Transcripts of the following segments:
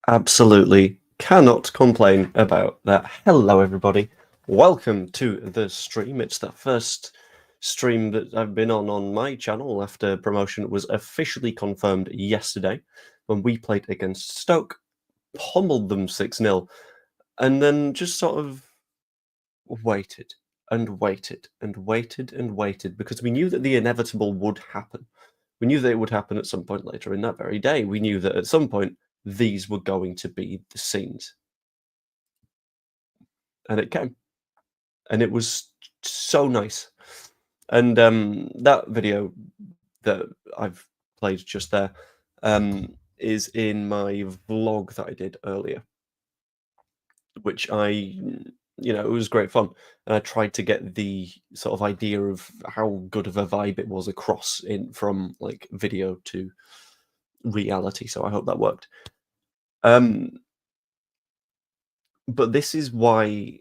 Absolutely cannot complain about that. Hello, everybody. Welcome to the stream. It's the first stream that I've been on my channel after promotion was officially confirmed yesterday when we played against Stoke, pummeled them 6-0, and then just sort of waited and waited and waited and waited because we knew that the inevitable would happen. We knew that it would happen at some point later in that very day. We knew that at some point these were going to be the scenes. And it came. And it was so nice. And that video that I've played just there is in my vlog that I did earlier, which it was great fun. And I tried to get the sort of idea of how good of a vibe it was across from like video to reality. So I hope that worked. But this is why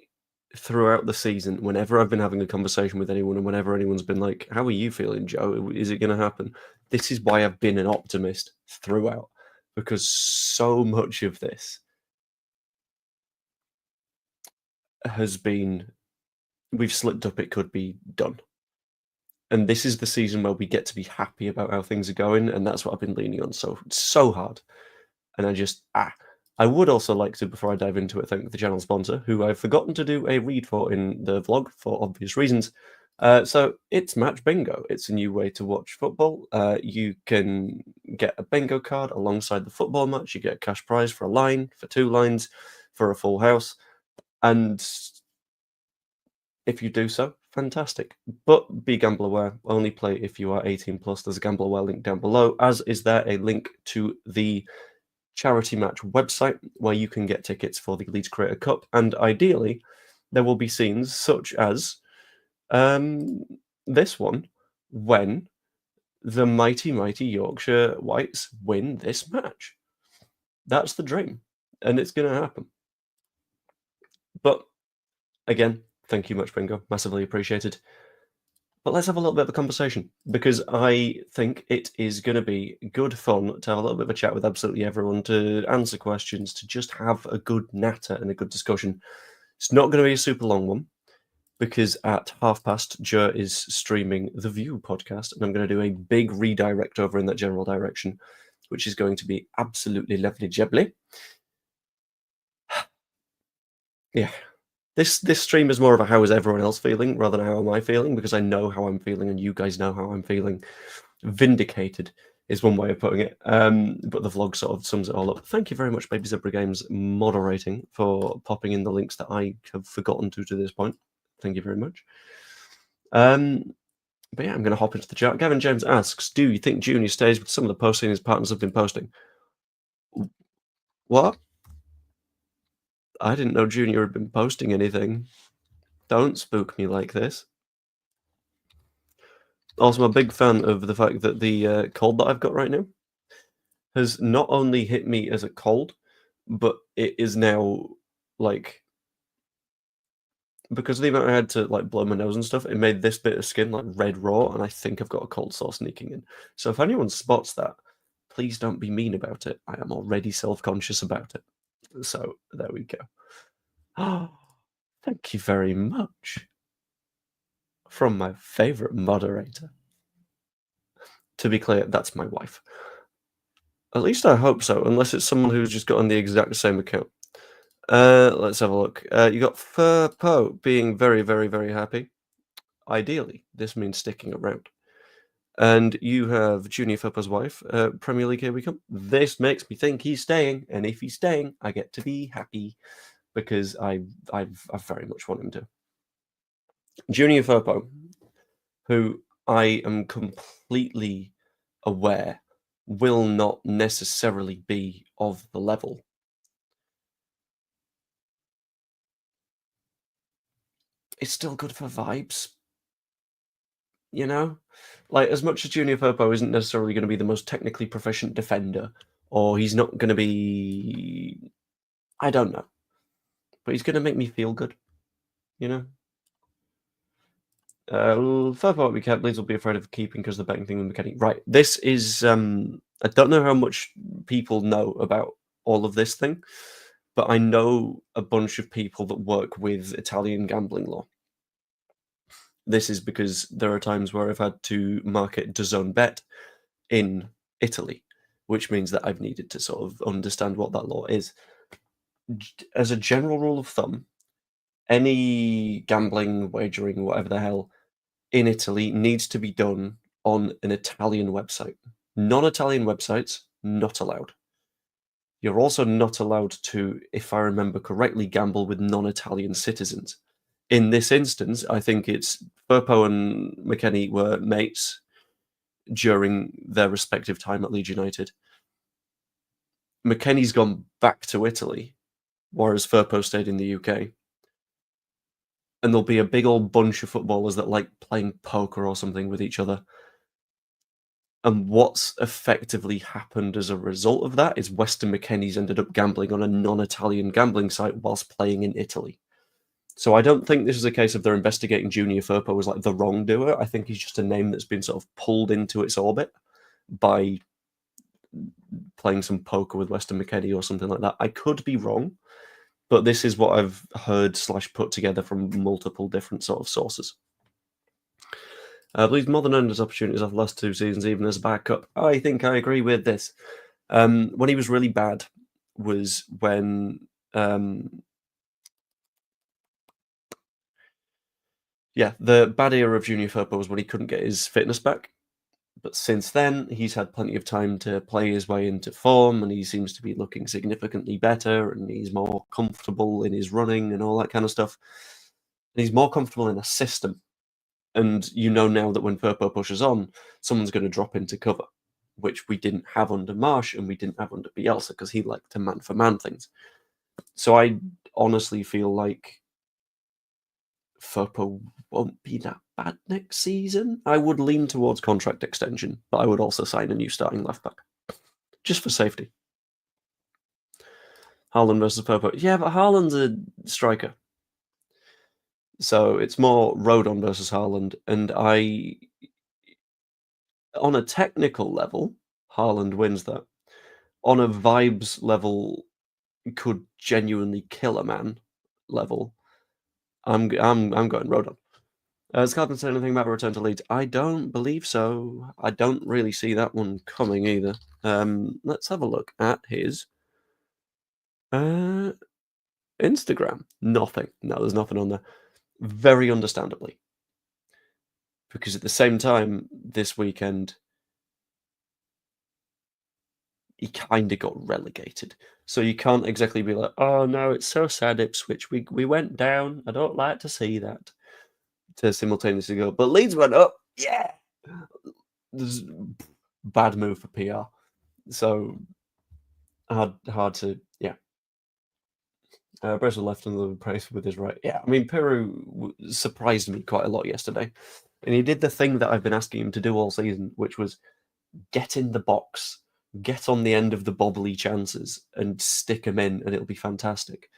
throughout the season, whenever I've been having a conversation with anyone and whenever anyone's been like, how are you feeling, Joe? Is it going to happen? This is why I've been an optimist throughout, because so much of this has been, we've slipped up, it could be done. And this is the season where we get to be happy about how things are going. And that's what I've been leaning on so hard. And I would also like to, before I dive into it, thank the channel sponsor, who I've forgotten to do a read for in the vlog for obvious reasons. So it's Match Bingo. It's a new way to watch football. You can get a bingo card alongside the football match. You get a cash prize for a line, for 2 lines, for a full house. And if you do so, fantastic. But be gamble aware. Only play if you are 18 plus. There's a gamble aware link down below, as is there a link to the charity match website where you can get tickets for the Leeds Creator Cup, and ideally there will be scenes such as this one when the mighty Yorkshire Whites win this match. That's the dream, and it's going to happen. But again, thank you much, Bingo, massively appreciated. But let's have a little bit of a conversation, because I think it is going to be good fun to have a little bit of a chat with absolutely everyone, to answer questions, to just have a good natter and a good discussion. It's not going to be a super long one, because at past, Joe is streaming the View podcast, and I'm going to do a big redirect over in that general direction, which is going to be absolutely lovely jubbly. Yeah. This stream is more of a how is everyone else feeling rather than how am I feeling, because I know how I'm feeling and you guys know how I'm feeling. Vindicated is one way of putting it, but the vlog sort of sums it all up. Thank you very much, Baby Zebra Games moderating, for popping in the links that I have forgotten to this point. Thank you very much. But yeah, I'm going to hop into the chat. Gavin James asks, do you think Junior stays with some of the posting his partners have been posting? What? I didn't know Junior had been posting anything. Don't spook me like this. Also, I'm a big fan of the fact that the cold that I've got right now has not only hit me as a cold, but it is now, like, because of the amount I had to, like, blow my nose and stuff, it made this bit of skin, like, red raw, and I think I've got a cold sore sneaking in. So if anyone spots that, please don't be mean about it. I am already self-conscious about it. So there we go. Oh, thank you very much. From my favorite moderator. To be clear, that's my wife. At least I hope so, unless it's someone who's just got on the exact same account. Let's have a look. You got Furpo being very, very, very happy. Ideally, this means sticking around. And you have Junior Furpo's wife, Premier League, here we come. This makes me think he's staying, and if he's staying, I get to be happy, because I very much want him to. Junior Furpo, who I am completely aware will not necessarily be of the level. It's still good for vibes, you know? Like, as much as Junior Firpo isn't necessarily going to be the most technically proficient defender, or he's not going to be... I don't know. But he's going to make me feel good, you know? Firpo we kept, Leeds will be afraid of keeping because of the betting thing with mechanic. Right, this is... I don't know how much people know about all of this thing, but I know a bunch of people that work with Italian gambling law. This is because there are times where I've had to market DAZN Bet in Italy, which means that I've needed to sort of understand what that law is. As a general rule of thumb, any gambling, wagering, whatever the hell, in Italy needs to be done on an Italian website. Non-Italian websites, not allowed. You're also not allowed to, if I remember correctly, gamble with non-Italian citizens. In this instance, I think it's Firpo and McKennie were mates during their respective time at Leeds United. McKennie's gone back to Italy, whereas Firpo stayed in the UK. And there'll be a big old bunch of footballers that like playing poker or something with each other. And what's effectively happened as a result of that is Weston McKennie's ended up gambling on a non-Italian gambling site whilst playing in Italy. So I don't think this is a case of they're investigating Junior Firpo as like the wrongdoer. I think he's just a name that's been sort of pulled into its orbit by playing some poker with Weston McKennie or something like that. I could be wrong, but this is what I've heard / put together from multiple different sort of sources. I believe more than earned his opportunities off the last 2 seasons, even as a backup. I think I agree with this. When he was really bad was when... the bad era of Junior Firpo was when he couldn't get his fitness back. But since then, he's had plenty of time to play his way into form, and he seems to be looking significantly better, and he's more comfortable in his running and all that kind of stuff. And he's more comfortable in a system. And you know now that when Firpo pushes on, someone's going to drop into cover, which we didn't have under Marsh and we didn't have under Bielsa because he liked to man-for-man things. So I honestly feel like Firpo won't be that bad next season. I would lean towards contract extension, but I would also sign a new starting left-back, just for safety. Haaland versus Firpo. Yeah, but Haaland's a striker. So it's more Rodon versus Haaland, and on a technical level, Haaland wins that. On a vibes level, could genuinely kill a man level, I'm going Rodon. Has Carlton said anything about a return to Leeds? I don't believe so. I don't really see that one coming either. Let's have a look at his Instagram. Nothing. No, there's nothing on there. Very understandably. Because at the same time, this weekend, he kind of got relegated. So you can't exactly be like, oh no, it's so sad, Ipswich. We went down. I don't like to see that. To simultaneously go, but Leeds went up. Yeah. This is bad move for PR. So hard to, yeah. Brezzo left on the praise with his right. Yeah, I mean, Peru surprised me quite a lot yesterday. And he did the thing that I've been asking him to do all season, which was get in the box, get on the end of the bobbly chances and stick them in, and it'll be fantastic.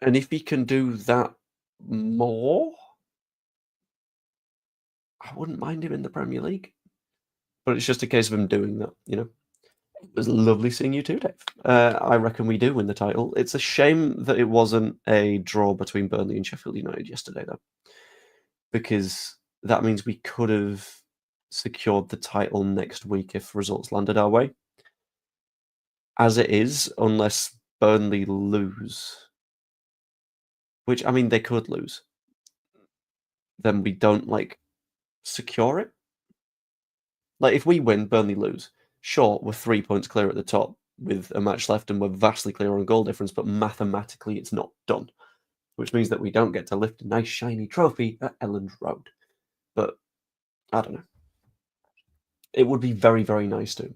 And if he can do that more, I wouldn't mind him in the Premier League. But it's just a case of him doing that, you know. It was lovely seeing you too, Dave. I reckon we do win the title. It's a shame that it wasn't a draw between Burnley and Sheffield United yesterday, though, because that means we could have secured the title next week if results landed our way. As it is, unless Burnley lose, which, I mean, they could lose, then we don't, secure it. Like, if we win, Burnley lose, sure, we're 3 points clear at the top with a match left and we're vastly clear on goal difference, but mathematically it's not done, which means that we don't get to lift a nice shiny trophy at Elland Road. But I don't know. It would be very, very nice to,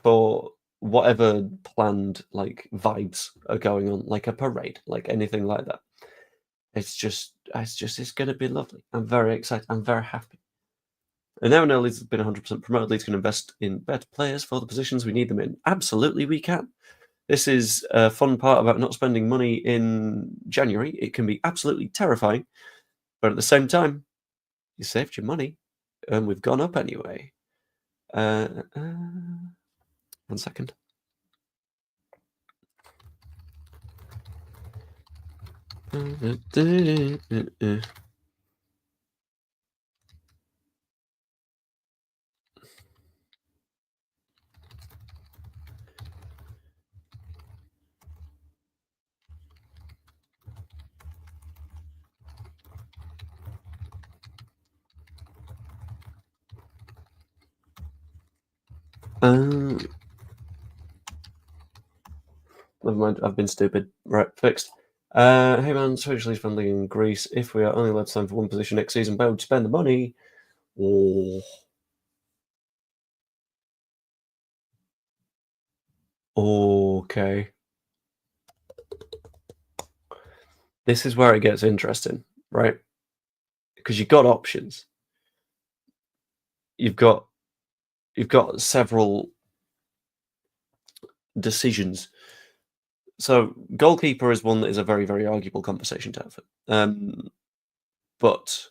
for whatever planned, vibes are going on, like a parade, like anything like that. It's going to be lovely. I'm very excited. I'm very happy. And now Leeds has been 100% promoted. Leeds can invest in better players for the positions we need them in. Absolutely, we can. This is a fun part about not spending money in January. It can be absolutely terrifying, but at the same time, you saved your money, and we've gone up anyway. 1 second. Never mind, I've been stupid. Right, fixed. Hey man, socially friendly in Greece. If we are only allowed to sign for one position next season, where would you spend the money? Oh. Okay. This is where it gets interesting, right? Because you've got options. You've got several decisions. So goalkeeper is one that is a very, very arguable conversation to have. But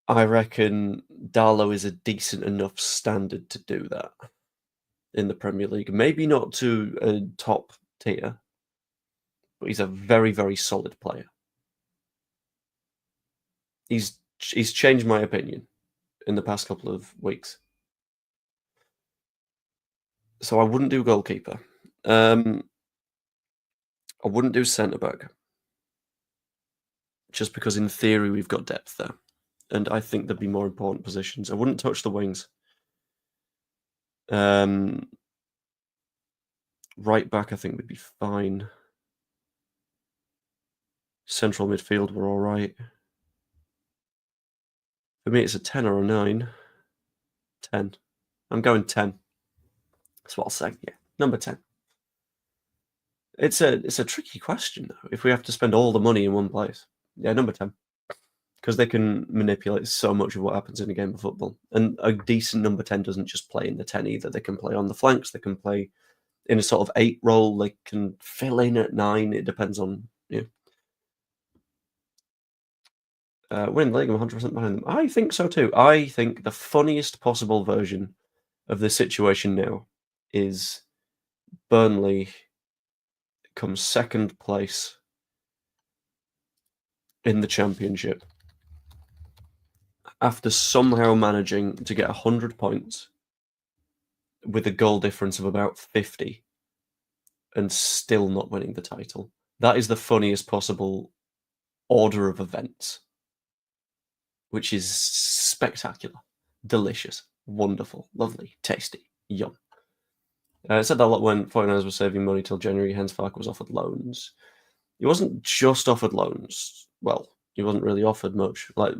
I reckon Darlow is a decent enough standard to do that in the Premier League. Maybe not to a top tier, but he's a very, very solid player. He's changed my opinion in the past couple of weeks. So I wouldn't do goalkeeper. I wouldn't do centre back, just because in theory we've got depth there, and I think there'd be more important positions. I wouldn't touch the wings. Right back, I think would be fine. Central midfield, we're all right. For me, it's a 10 or a 9. 10. I'm going 10. That's what I'll say. Yeah, number 10. It's a tricky question though. If we have to spend all the money in one place, yeah, number 10, because they can manipulate so much of what happens in a game of football. And a decent number 10 doesn't just play in the 10 either. They can play on the flanks. They can play in a sort of 8 role. They can fill in at 9. It depends on win the league. I'm 100% behind them. I think so too. I think the funniest possible version of the situation now is Burnley comes second place in the Championship after somehow managing to get 100 points with a goal difference of about 50 and still not winning the title. That is the funniest possible order of events, which is spectacular, delicious, wonderful, lovely, tasty, yum. It said that a lot when 49ers were saving money till January, hence Farke was offered loans. He wasn't just offered loans. Well, he wasn't really offered much. Like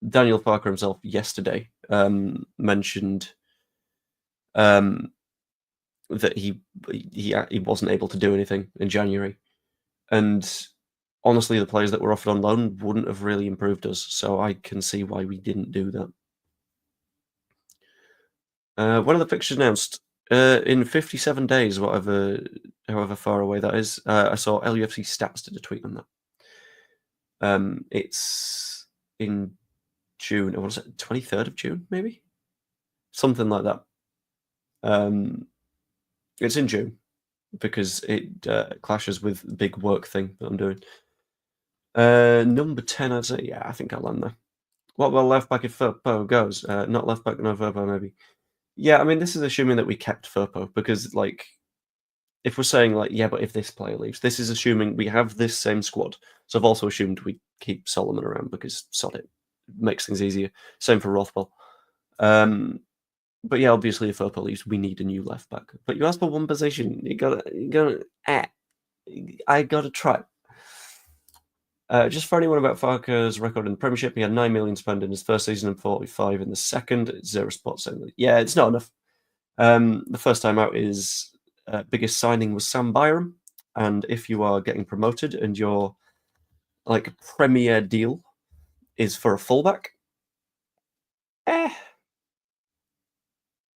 Daniel Farke himself yesterday mentioned that he wasn't able to do anything in January, and honestly, the players that were offered on loan wouldn't have really improved us. So I can see why we didn't do that. When are the fixtures announced? In 57 days, however far away that is. I saw LUFC Stats did a tweet on that. It's in June. I want to say 23rd of June, maybe? Something like that. It's in June because it clashes with the big work thing that I'm doing. Number 10, I'd say. Yeah, I think I'll land there. What about left back if Firpo goes? Not left back, no Firpo, maybe. Yeah, I mean, this is assuming that we kept Firpo because, like, if we're saying, like, yeah, but if this player leaves, this is assuming we have this same squad. So I've also assumed we keep Solomon around because sod it. Makes things easier. Same for Rothwell. But yeah, obviously, if Firpo leaves, we need a new left back. But you asked for one position. I gotta try. Just for anyone about Farke's record in the Premiership, he had 9 million spent in his first season and 45 in the second. 0 spots only. Yeah, it's not enough. The first time out is biggest signing was Sam Byram, and if you are getting promoted and your like premier deal is for a fullback,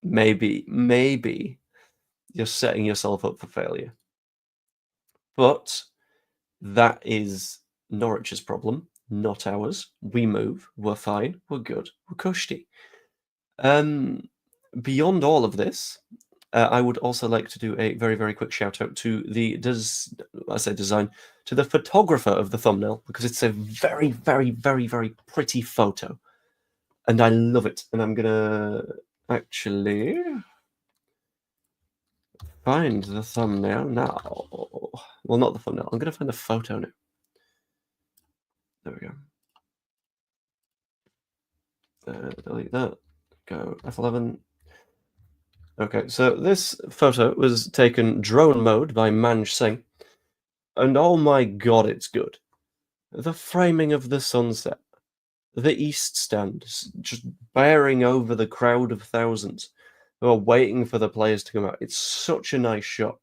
maybe you're setting yourself up for failure. But that is Norwich's problem, not ours. We move, we're fine, we're good, we're cushy. Beyond all of this, I would also like to do a very, very quick shout out to to the photographer of the thumbnail, because it's a very, very, very, very pretty photo. And I love it. And I'm gonna actually find the thumbnail now. Well, not the thumbnail. I'm gonna find the photo now. There we go. Delete that. Go F11. Okay, so this photo was taken drone mode by Manj Singh, and oh my god, it's good. The framing of the sunset, the east stand just bearing over the crowd of thousands who are waiting for the players to come out. It's such a nice shot.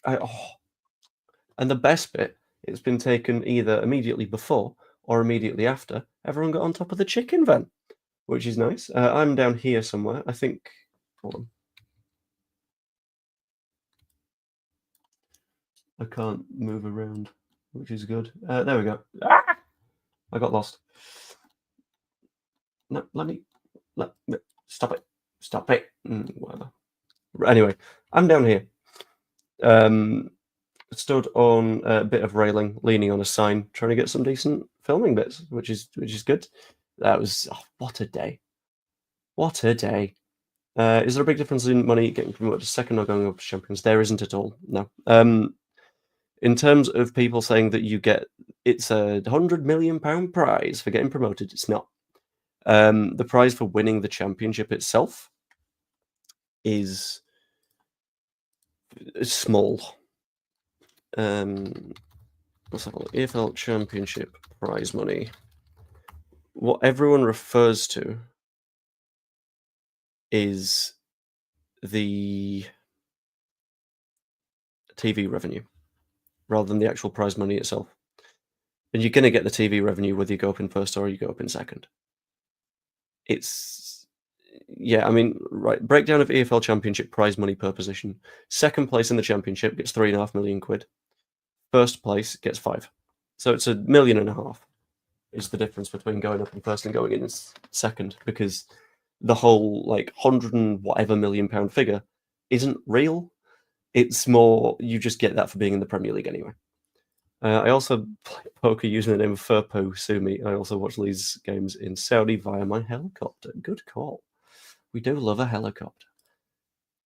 And the best bit, it's been taken either immediately before or immediately after everyone got on top of the chicken van, which is nice. I'm down here somewhere. I think. Hold on. I can't move around, which is good. There we go. Ah! I got lost. No, stop it. Stop it. Whatever. Anyway, I'm down here. Stood on a bit of railing, leaning on a sign, trying to get some decent filming bits, which is good. That was what a day. What a day. Is there a big difference in money getting promoted to second or going up to champions? There isn't at all. No. In terms of people saying that it's a £100 million prize for getting promoted, it's not. The prize for winning the championship itself is small. Let's have a look. EFL Championship prize money. What everyone refers to is the TV revenue rather than the actual prize money itself. And you're going to get the TV revenue whether you go up in first or you go up in second. Yeah, I mean, right. Breakdown of EFL Championship prize money per position. Second place in the championship gets £3.5 million. First place gets 5. So it's £1.5 million is the difference between going up in first and going in second, because the whole £100 and whatever million figure isn't real. It's more you just get that for being in the Premier League anyway. I also play poker using the name of Furpo Sumi. I also watch Leeds games in Saudi via my helicopter. Good call. We do love a helicopter.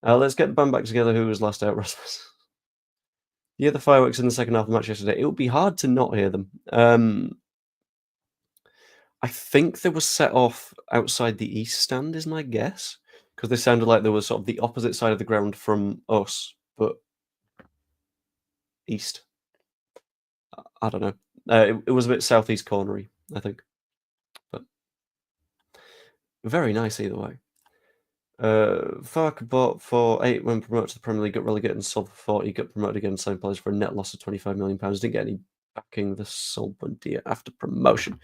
Let's get the band back together. Who was last out, Rasmus? You hear the fireworks in the second half of the match yesterday. It would be hard to not hear them. I think they were set off outside the east stand, is my guess, because they sounded like they were sort of the opposite side of the ground from us, but east. I don't know. It was a bit southeast cornery, I think, but very nice either way. Farke bought for 8 when promoted to the Premier League, got relegated and sold for 40, got promoted again, same players for a net loss of £25 million. Didn't get any backing the Solbundia after promotion.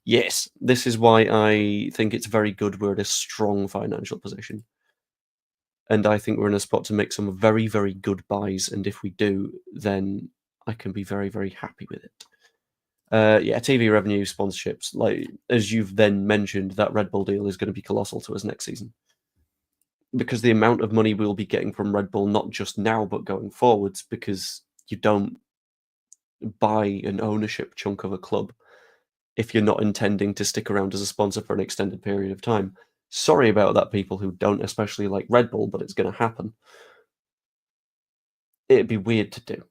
Yes, this is why I think it's very good we're in a strong financial position. And I think we're in a spot to make some very, very good buys. And if we do, then I can be very, very happy with it. Yeah, TV revenue, sponsorships. Like, as you've then mentioned, that Red Bull deal is going to be colossal to us next season. Because the amount of money we'll be getting from Red Bull, not just now, but going forwards, because you don't buy an ownership chunk of a club if you're not intending to stick around as a sponsor for an extended period of time. Sorry about that, people who don't especially like Red Bull, but it's going to happen. It'd be weird to do.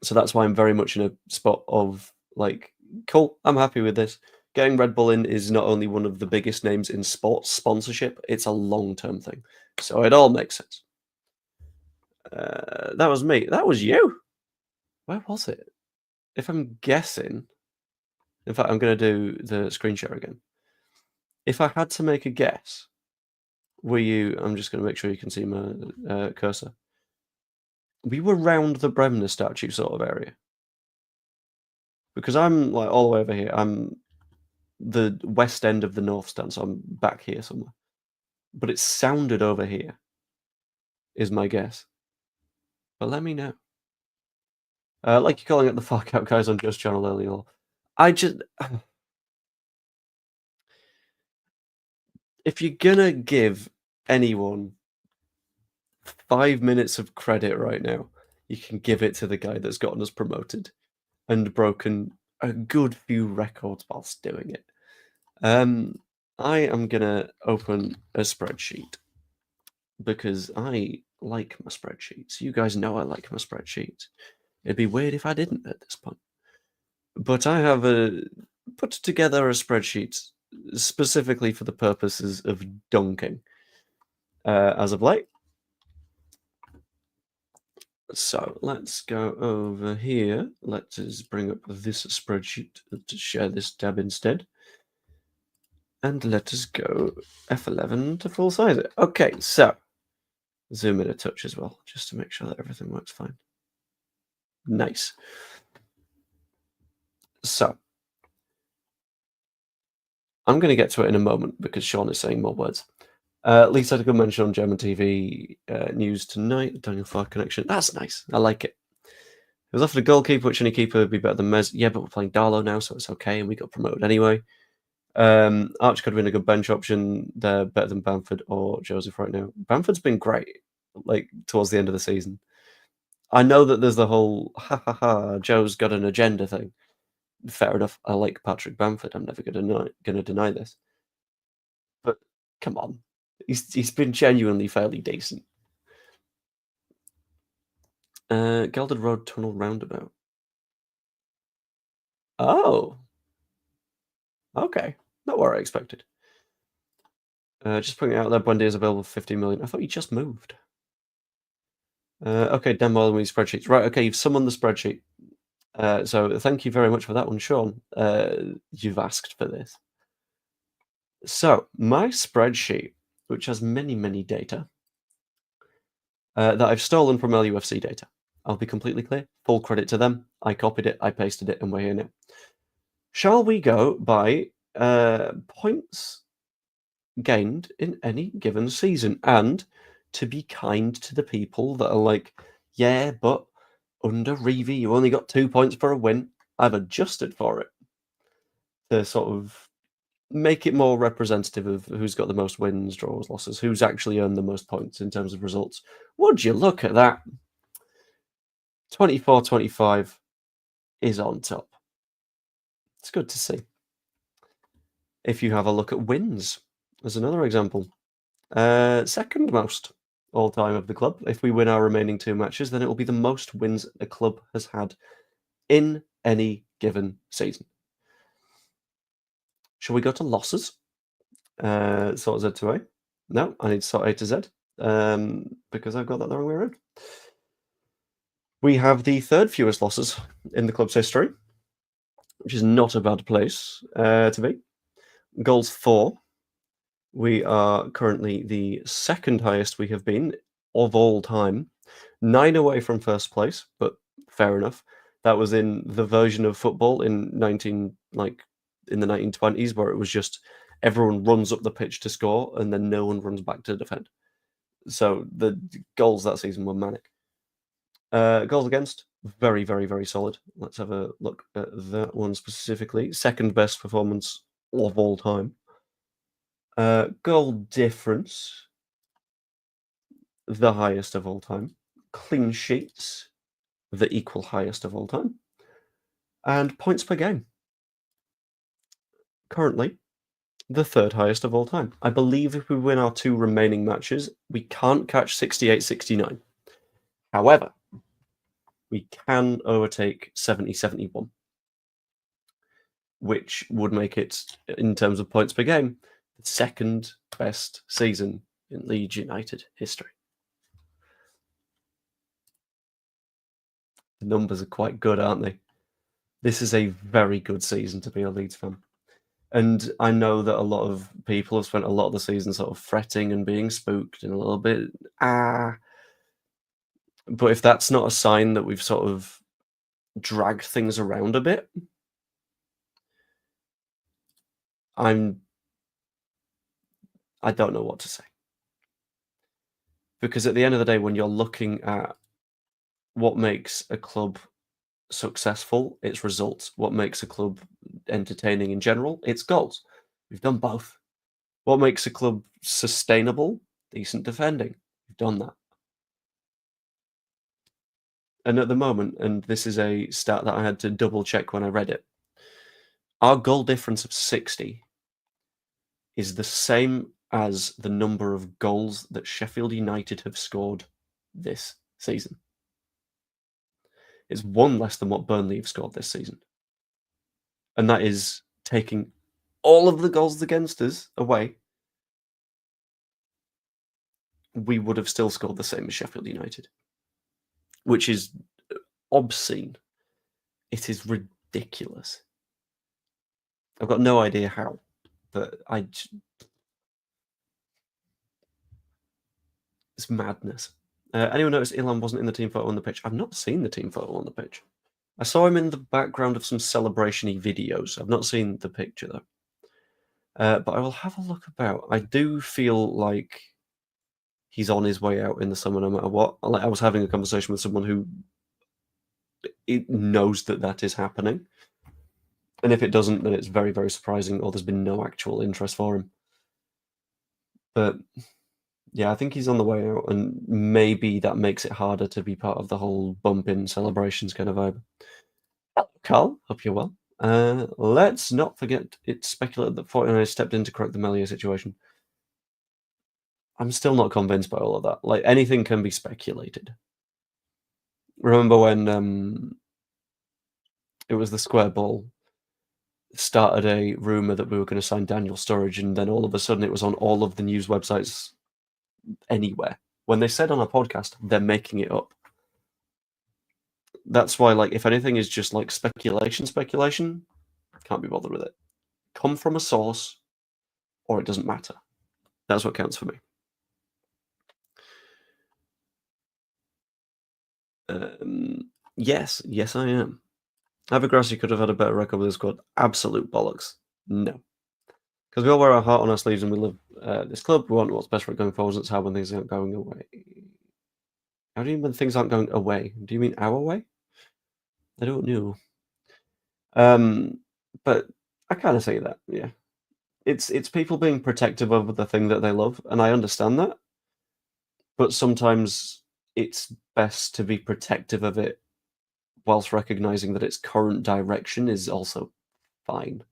So that's why I'm very much in a spot of cool, I'm happy with this. Getting Red Bull in is not only one of the biggest names in sports sponsorship, it's a long-term thing. So it all makes sense. That was me. That was you. Where was it? If I'm guessing, in fact, I'm going to do the screen share again. If I had to make a guess, were you? I'm just going to make sure you can see my cursor. We were round the Bremner statue sort of area, because I'm all the way over here. I'm the west end of the north stand, so I'm back here somewhere. But it sounded over here, is my guess. But let me know. Like you're calling it the fuck out guys on Just Channel earlier. I just... If you're gonna give anyone 5 minutes of credit right now, you can give it to the guy that's gotten us promoted and broken a good few records whilst doing it. I am gonna open a spreadsheet because I like my spreadsheets. You guys know I like my spreadsheets. It'd be weird if I didn't at this point. But I have put together a spreadsheet specifically for the purposes of dunking as of late. So let's go over here. Let's bring up this spreadsheet to share this tab instead. And let us go F11 to full size it. Okay, so zoom in a touch as well, just to make sure that everything works fine. Nice. So I'm going to get to it in a moment because Sean is saying more words. Leeds had a good mention on German TV news tonight. Daniel Farke connection. That's nice. I like it. He was offered a goalkeeper, which any keeper would be better than Mez. Yeah, but we're playing Darlow now, so it's okay, and we got promoted anyway. Arch could have been a good bench option. They're better than Bamford or Joseph right now. Bamford's been great, like, towards the end of the season. I know that there's the whole, Joe's got an agenda thing. Fair enough. I like Patrick Bamford. I'm never going to deny this. But come on. He's been genuinely fairly decent. Gelded Road Tunnel Roundabout. Oh. Okay. Not what I expected. Just putting it out there, Bundy is available for 50 million. I thought you just moved. Okay, Dan Moyle with spreadsheets. Right, okay, you've summoned the spreadsheet. So thank you very much for that one, Sean. You've asked for this. So my spreadsheet, which has many data, that I've stolen from LUFC data. I'll be completely clear. Full credit to them. I copied it, I pasted it, and we're here now. Shall we go by points gained in any given season? And to be kind to the people that are like, yeah, but under Reeve, you only got 2 points for a win. I've adjusted for it to sort of make it more representative of who's got the most wins, draws, losses, who's actually earned the most points in terms of results. Would you look at that? 24-25 is on top. It's good to see. If you have a look at wins, as another example, second most all-time of the club. If we win our remaining 2 matches, then it will be the most wins a club has had in any given season. Shall we go to losses? Sort Z to A. No, I need to sort A to Z because I've got that the wrong way around. We have the third fewest losses in the club's history, which is not a bad place to be. Goals 4. We are currently the second highest we have been of all time. 9 away from first place, but fair enough. That was in the version of football in the 1920s, where it was just everyone runs up the pitch to score and then no one runs back to defend. So the goals that season were manic. Goals against, very solid. Let's have a look at that one specifically. Second best performance of all time. Goal difference, the highest of all time. Clean sheets, the equal highest of all time. And points per game, currently the third highest of all time. I believe if we win our 2 remaining matches, we can't catch 68-69. However, we can overtake 70-71, which would make it, in terms of points per game, the second best season in Leeds United history. The numbers are quite good, aren't they? This is a very good season to be a Leeds fan. And I know that a lot of people have spent a lot of the season sort of fretting and being spooked and a little bit, But if that's not a sign that we've sort of dragged things around a bit, I don't know what to say. Because at the end of the day, when you're looking at what makes a club successful, it's results. What makes a club entertaining in general, it's goals. We've done both. What makes a club sustainable? Decent defending. We've done that. And at the moment, and this is a stat that I had to double check when I read it, our goal difference of 60 is the same as the number of goals that Sheffield United have scored this season. It's one less than what Burnley have scored this season. And that is taking all of the goals against us away. We would have still scored the same as Sheffield United, which is obscene. It is ridiculous. I've got no idea how, but it's madness. Anyone notice Ilan wasn't in the team photo on the pitch? I've not seen the team photo on the pitch. I saw him in the background of some celebration-y videos. I've not seen the picture, though. But I will have a look about. I do feel like he's on his way out in the summer no matter what. Like, I was having a conversation with someone who knows that is happening. And if it doesn't, then it's very, very surprising, or there's been no actual interest for him. But yeah, I think he's on the way out, and maybe that makes it harder to be part of the whole bump-in celebrations kind of vibe. Carl, hope you're well. Let's not forget it's speculated that 49 stepped in to correct the Melia situation. I'm still not convinced by all of that. Like, anything can be speculated. Remember when it was the Square Ball started a rumour that we were going to sign Daniel Sturridge, and then all of a sudden it was on all of the news websites anywhere. When they said on a podcast, they're making it up. That's why, like, if anything is just like speculation, can't be bothered with it. Come from a source, or it doesn't matter. That's what counts for me. Yes, I am. Avagrassi could have had a better record with his squad. Absolute bollocks. No. Because we all wear our heart on our sleeves and we love this club. We want what's best for it going forward. It's hard when things aren't going away. How do you mean when things aren't going away? Do you mean our way? I don't know. But I kind of say that, yeah. It's people being protective of the thing that they love, and I understand that. But sometimes it's best to be protective of it whilst recognizing that its current direction is also fine.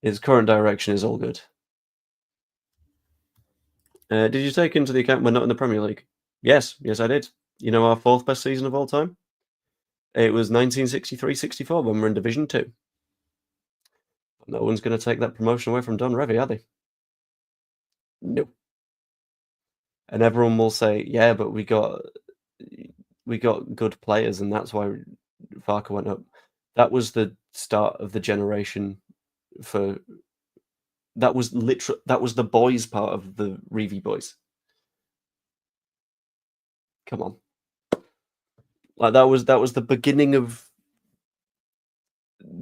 Its current direction is all good. Did you take into the account we're not in the Premier League? Yes, I did. You know our fourth best season of all time? It was 1963-64 when we're in Division 2. No one's going to take that promotion away from Don Revie, are they? No. And everyone will say, yeah, but we got good players, and that's why Farke went up. That was the start of the generation for... That was the boys part of the Revie boys. Come on. Like, that was the beginning of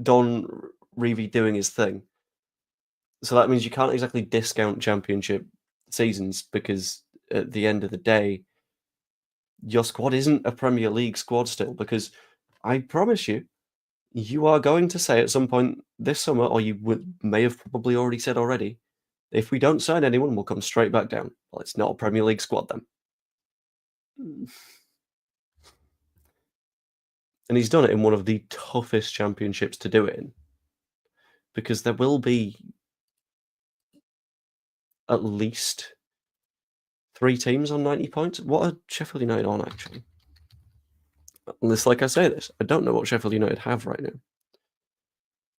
Don Revie doing his thing. So that means you can't exactly discount championship seasons, because at the end of the day, your squad isn't a Premier League squad still, because I promise you, you are going to say at some point this summer, or you may have probably already said already, if we don't sign anyone, we'll come straight back down. Well, it's not a Premier League squad then. And he's done it in one of the toughest championships to do it in, because there will be at least 3 teams on 90 points. What are Sheffield United on, actually? Unless, like I say this, I don't know what Sheffield United have right now.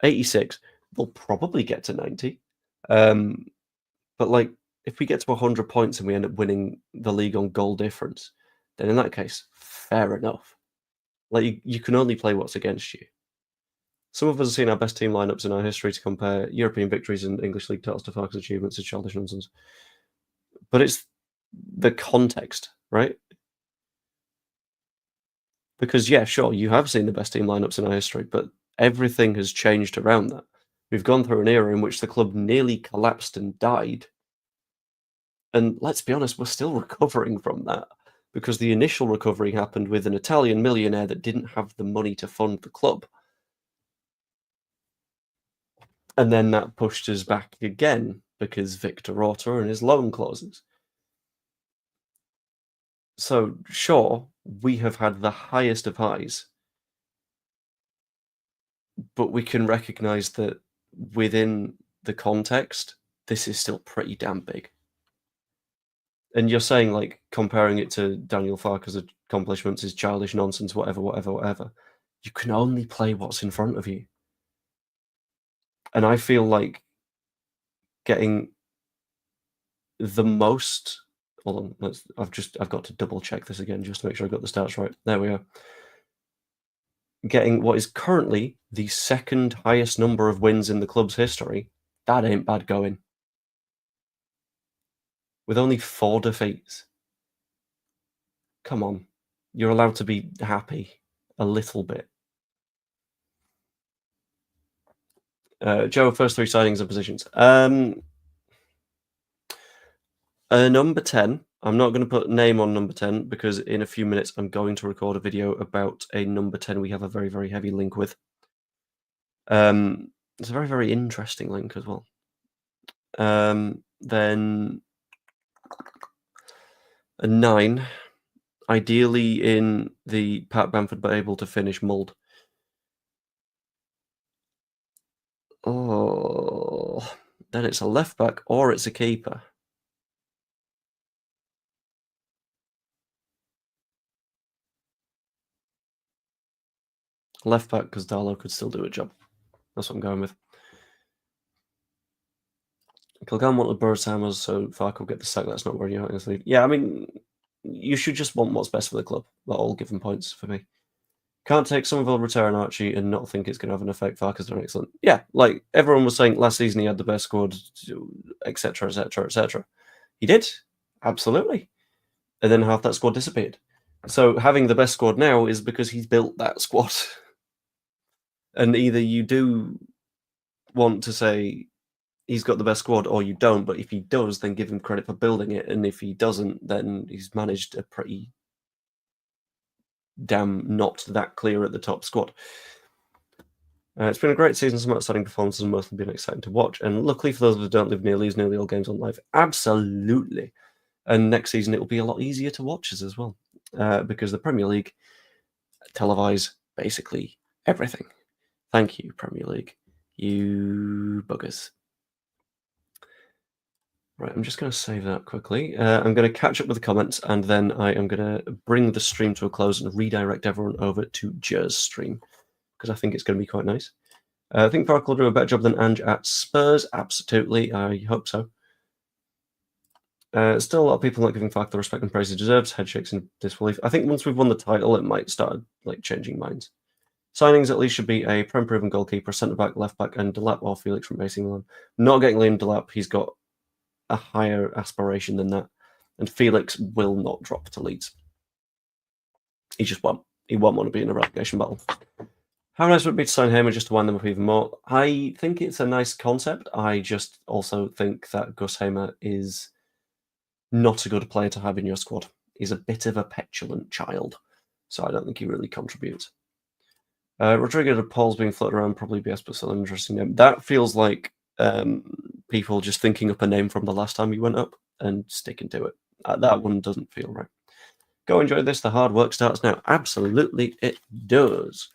86. They'll probably get to 90. But, like, if we get to 100 points and we end up winning the league on goal difference, then in that case, fair enough. Like, you can only play what's against you. Some of us have seen our best team lineups in our history to compare European victories and English League titles to Farke's achievements is childish nonsense. But it's the context, right? Because, yeah, sure, you have seen the best team lineups in our history, but everything has changed around that. We've gone through an era in which the club nearly collapsed and died. And let's be honest, we're still recovering from that, because the initial recovery happened with an Italian millionaire that didn't have the money to fund the club. And then that pushed us back again, because Victor Orta and his loan clauses. So, sure, we have had the highest of highs, but we can recognize that within the context, this is still pretty damn big. And you're saying, like, comparing it to Daniel Farke's accomplishments is childish nonsense, whatever. You can only play what's in front of you. And I feel like getting the most. Hold on, I've got to double check this again just to make sure I got the stats right. There we are. Getting what is currently the second highest number of wins in the club's history. That ain't bad going. With only 4 defeats. Come on. You're allowed to be happy a little bit. Joe, first 3 signings and positions. Number 10. I'm not going to put name on number 10 because in a few minutes I'm going to record a video about a number 10 we have a very, very heavy link with. It's a very, very interesting link as well. Then a 9, ideally in the Pat Bamford but able to finish mould. Oh, then it's a left back or it's a keeper. Left back because Darlow could still do a job. That's what I'm going with. Kilgallen wanted Burris Hammers, so Farke will get the sack. That's not where you're going. Yeah, I mean, you should just want what's best for the club. That'll give them points for me. Can't take Somerville, return Archie, and not think it's going to have an effect. Farke's done excellent. Yeah, like everyone was saying last season, he had the best squad, etc. He did, absolutely. And then half that squad disappeared. So having the best squad now is because he's built that squad. And either you do want to say he's got the best squad or you don't, but if he does, then give him credit for building it. And if he doesn't, then he's managed a pretty damn not that clear at the top squad. It's been a great season, some outstanding performances, and mostly been exciting to watch. And luckily for those who don't live near Leeds, nearly all games on live. Absolutely. And next season, it will be a lot easier to watch us as well, because the Premier League televise basically everything. Thank you, Premier League. You buggers. Right, I'm just going to save that quickly. I'm going to catch up with the comments, and then I am going to bring the stream to a close and redirect everyone over to Jer's stream, because I think it's going to be quite nice. I think Farke will do a better job than Ange at Spurs. Absolutely, I hope so. Still a lot of people not giving Farke the respect and praise he deserves. Head shakes in disbelief. I think once we've won the title, it might start like changing minds. Signings at least should be a prem-proven goalkeeper, centre-back, left-back, and Delap or Felix from AC Milan. Not getting Liam Delap, he's got a higher aspiration than that. And Felix will not drop to Leeds. He just won't. He won't want to be in a relegation battle. How nice would it be to sign Hamer just to wind them up even more? I think it's a nice concept. I just also think that Gus Hamer is not a good player to have in your squad. He's a bit of a petulant child, so I don't think he really contributes. Rodrigo de Paul's being floated around, probably best, but still an interesting name. That feels like people just thinking up a name from the last time you went up and sticking to it. That one doesn't feel right. Go enjoy this. The hard work starts now. Absolutely, it does.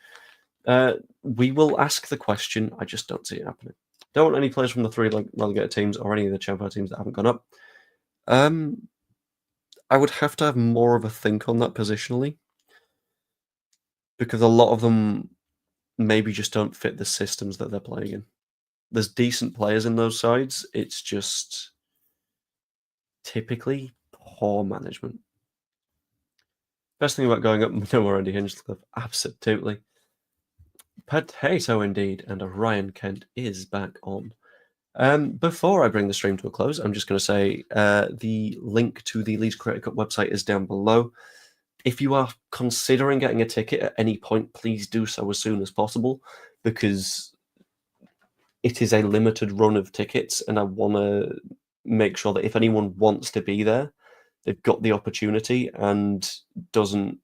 We will ask the question. I just don't see it happening. Don't want any players from the 3 relegated teams or any of the Champions teams that haven't gone up. I would have to have more of a think on that positionally, because a lot of them maybe just don't fit the systems that they're playing in. There's decent players in those sides. It's just typically poor management. Best thing about going up, no more Andy Hinchcliffe. Absolutely. Potato indeed. And Ryan Kent is back on. Before I bring the stream to a close, I'm just going to say the link to the Leeds Creator Cup website is down below. If you are considering getting a ticket at any point, please do so as soon as possible, because it is a limited run of tickets, and I want to make sure that if anyone wants to be there, they've got the opportunity and doesn't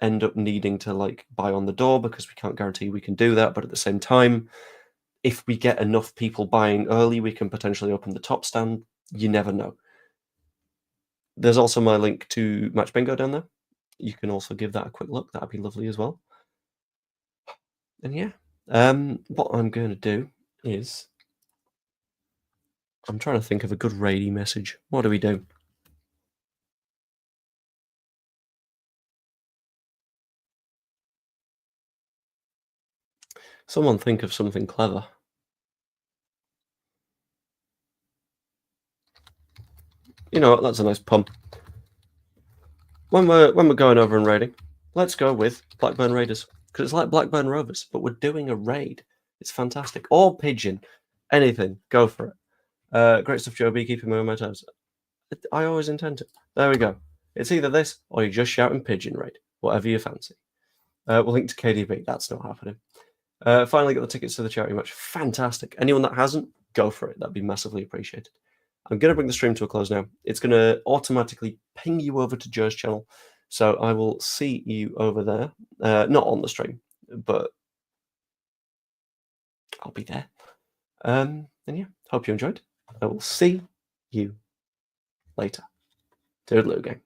end up needing to buy on the door, because we can't guarantee we can do that. But at the same time, if we get enough people buying early, we can potentially open the top stand. You never know. There's also my link to Match Bingo down there. you can also give that a quick look. That'd be lovely as well. And yeah, what I'm going to do is I'm trying to think of a good raiding message. What do we do? Someone think of something clever. You know what? That's a nice pun. When we're going over and raiding, let's go with Blackburn Raiders because it's like Blackburn Rovers, but we're doing a raid. It's fantastic. Or pigeon, anything. Go for it. Great stuff, Joe B. Keeping me on my toes. I always intend to. There we go. It's either this or you're just shouting pigeon raid, whatever you fancy. We'll link to KDB. That's not happening. Finally got the tickets to the charity match. Fantastic. Anyone that hasn't, go for it. That'd be massively appreciated. I'm going to bring the stream to a close now. It's going to automatically ping you over to Joe's channel. So I will see you over there. Not on the stream, but I'll be there. And yeah, hope you enjoyed. I will see you later. Toodaloo, gang.